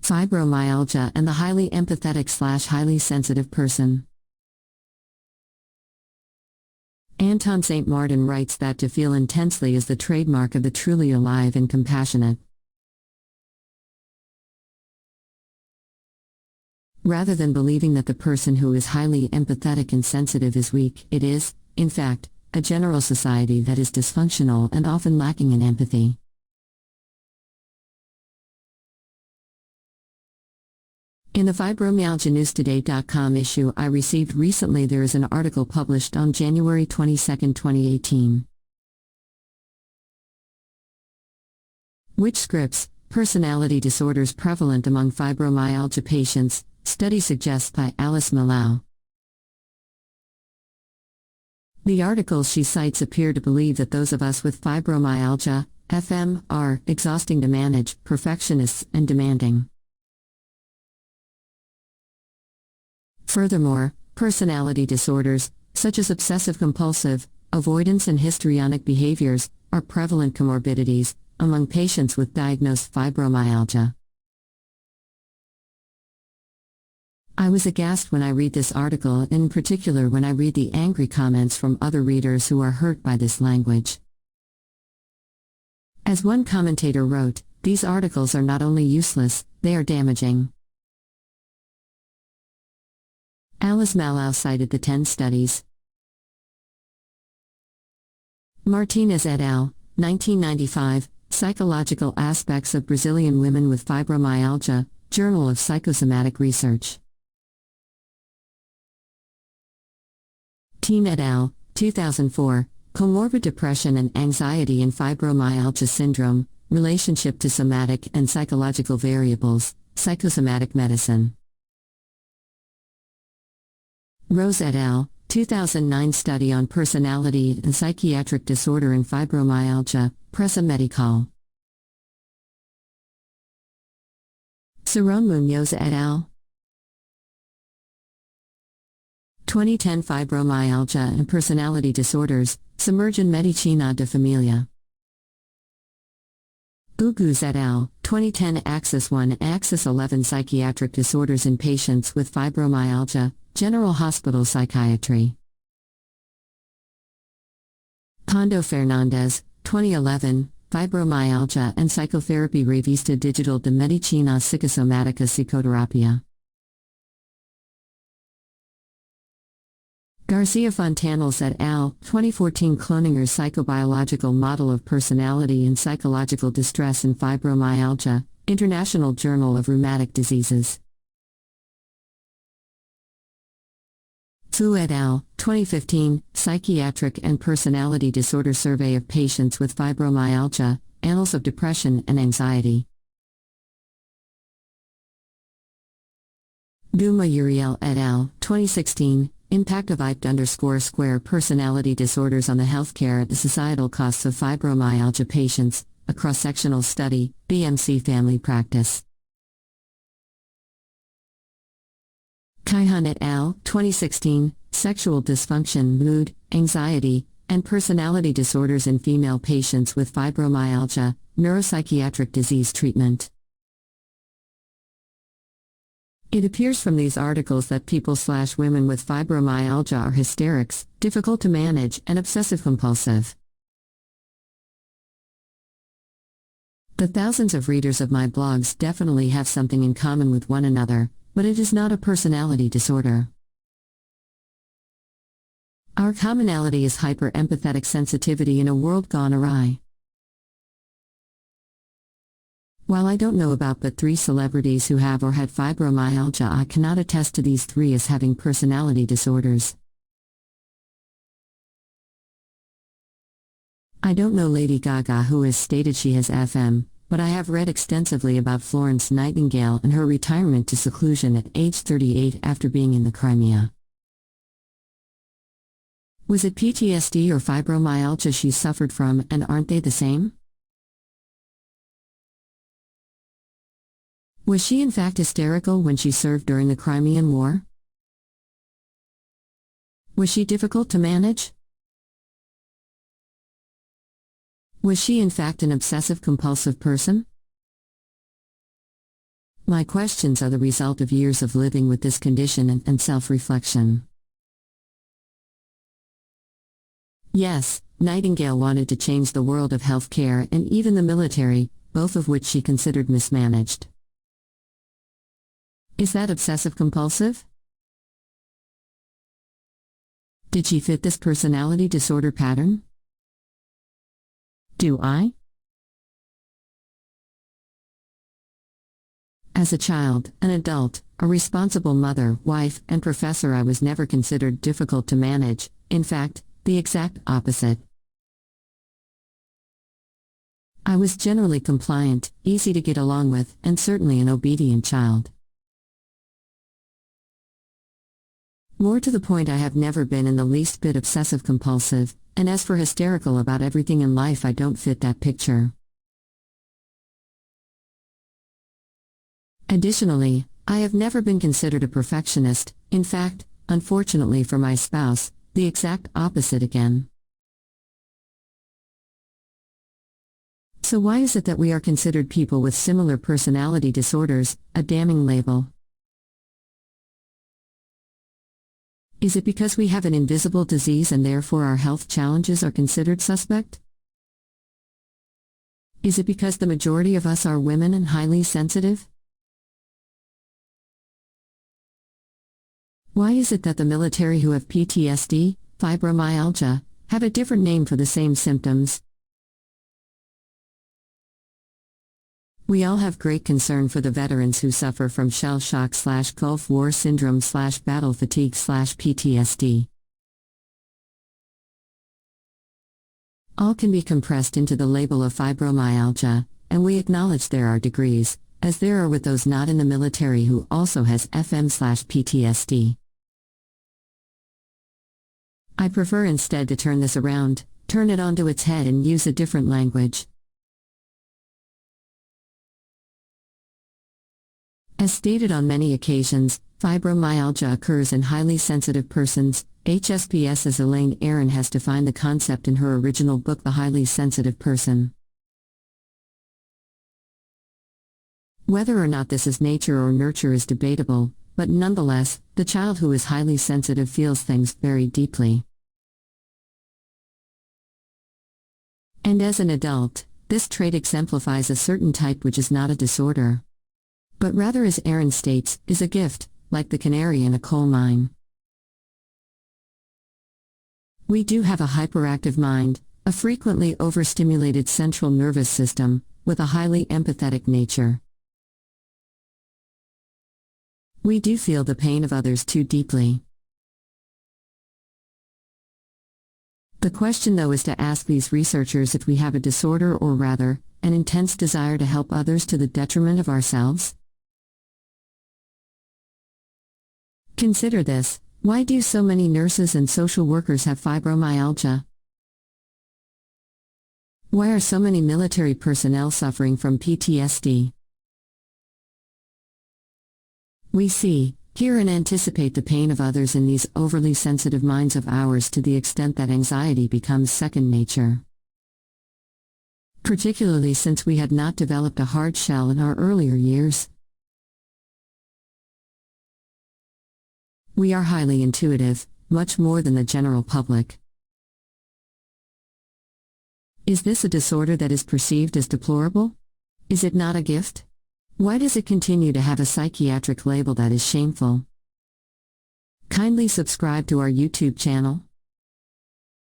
Fibromyalgia and the highly empathetic/highly sensitive person. Anton St. Marten writes that to feel intensely is the trademark of the truly alive and compassionate. Rather than believing that the person who is highly empathetic and sensitive is weak, it is, in fact, a general society that is dysfunctional and often lacking in empathy. In the fibromyalgianewstoday.com issue I received recently, there is an article published on January 22, 2018. Which scripts, personality disorders prevalent among fibromyalgia patients, study suggests by Alice Melão. The articles she cites appear to believe that those of us with fibromyalgia, FM, are exhausting to manage, perfectionists, and demanding. Furthermore, personality disorders, such as obsessive-compulsive, avoidance and histrionic behaviors, are prevalent comorbidities among patients with diagnosed fibromyalgia. I was aghast when I read this article, in particular when I read the angry comments from other readers who are hurt by this language. As one commentator wrote, these articles are not only useless, they are damaging. Alice Melão cited the 10 studies. Martinez et al., 1995, Psychological Aspects of Brazilian Women with Fibromyalgia, Journal of Psychosomatic Research. Teen et al., 2004, Comorbid Depression and Anxiety in Fibromyalgia Syndrome, Relationship to Somatic and Psychological Variables, Psychosomatic Medicine. Rose et al., 2009 Study on Personality and Psychiatric Disorder in Fibromyalgia, Pressa Medical. Cerrone Munoz et al. 2010 Fibromyalgia and Personality Disorders, Submergent Medicina de Familia. Uguz et al., 2010 Axis 1 and Axis 11 Psychiatric Disorders in Patients with Fibromyalgia, General Hospital Psychiatry. Pondo Fernandez, 2011, Fibromyalgia and Psychotherapy Revista Digital de Medicina Psicosomática Psicoterapia. Garcia Fontanals et al., 2014 Cloninger's Psychobiological Model of Personality and Psychological Distress in Fibromyalgia, International Journal of Rheumatic Diseases. Fu et al., 2015, Psychiatric and Personality Disorder Survey of Patients with Fibromyalgia, Annals of Depression and Anxiety. Duma Uriel et al., 2016, Impact of IP_square Personality Disorders on the Healthcare and Societal Costs of Fibromyalgia Patients, a Cross-Sectional Study, BMC Family Practice. Kaihan et al., 2016, Sexual Dysfunction, Mood, Anxiety, and Personality Disorders in Female Patients with Fibromyalgia, Neuropsychiatric Disease Treatment. It appears from these articles that people/women with fibromyalgia are hysterics, difficult to manage, and obsessive-compulsive. The thousands of readers of my blogs definitely have something in common with one another, but it is not a personality disorder. Our commonality is hyper-empathetic sensitivity in a world gone awry. While I don't know about but 3 celebrities who have or had fibromyalgia, I cannot attest to these 3 as having personality disorders. I don't know Lady Gaga, who has stated she has FM, but I have read extensively about Florence Nightingale and her retirement to seclusion at age 38 after being in the Crimea. Was it PTSD or fibromyalgia she suffered from, and aren't they the same? Was she in fact hysterical when she served during the Crimean War? Was she difficult to manage? Was she in fact an obsessive-compulsive person? My questions are the result of years of living with this condition and self-reflection. Yes, Nightingale wanted to change the world of healthcare and even the military, both of which she considered mismanaged. Is that obsessive-compulsive? Did she fit this personality disorder pattern? Do I? As a child, an adult, a responsible mother, wife, and professor, I was never considered difficult to manage. In fact, the exact opposite. I was generally compliant, easy to get along with, and certainly an obedient child. More to the point, I have never been in the least bit obsessive-compulsive, and as for hysterical about everything in life, I don't fit that picture. Additionally, I have never been considered a perfectionist. In fact, unfortunately for my spouse, the exact opposite again. So why is it that we are considered people with similar personality disorders, a damning label? Is it because we have an invisible disease and therefore our health challenges are considered suspect? Is it because the majority of us are women and highly sensitive? Why is it that the military who have PTSD, fibromyalgia, have a different name for the same symptoms? We all have great concern for the veterans who suffer from shell shock/Gulf War syndrome/battle fatigue/PTSD. All can be compressed into the label of fibromyalgia, and we acknowledge there are degrees, as there are with those not in the military who also has FM/PTSD. I prefer instead to turn this around, turn it onto its head and use a different language. As stated on many occasions, fibromyalgia occurs in highly sensitive persons. HSPS, as Elaine Aron has defined the concept in her original book The Highly Sensitive Person. Whether or not this is nature or nurture is debatable, but nonetheless, the child who is highly sensitive feels things very deeply. And as an adult, this trait exemplifies a certain type which is not a disorder, but rather, as Aron states, is a gift, like the canary in a coal mine. We do have a hyperactive mind, a frequently overstimulated central nervous system, with a highly empathetic nature. We do feel the pain of others too deeply. The question, though, is to ask these researchers if we have a disorder, or rather, an intense desire to help others to the detriment of ourselves. Consider this: why do so many nurses and social workers have fibromyalgia? Why are so many military personnel suffering from PTSD? We see, hear and anticipate the pain of others in these overly sensitive minds of ours to the extent that anxiety becomes second nature. Particularly since we had not developed a hard shell in our earlier years. We are highly intuitive, much more than the general public. Is this a disorder that is perceived as deplorable? Is it not a gift? Why does it continue to have a psychiatric label that is shameful? Kindly subscribe to our YouTube channel.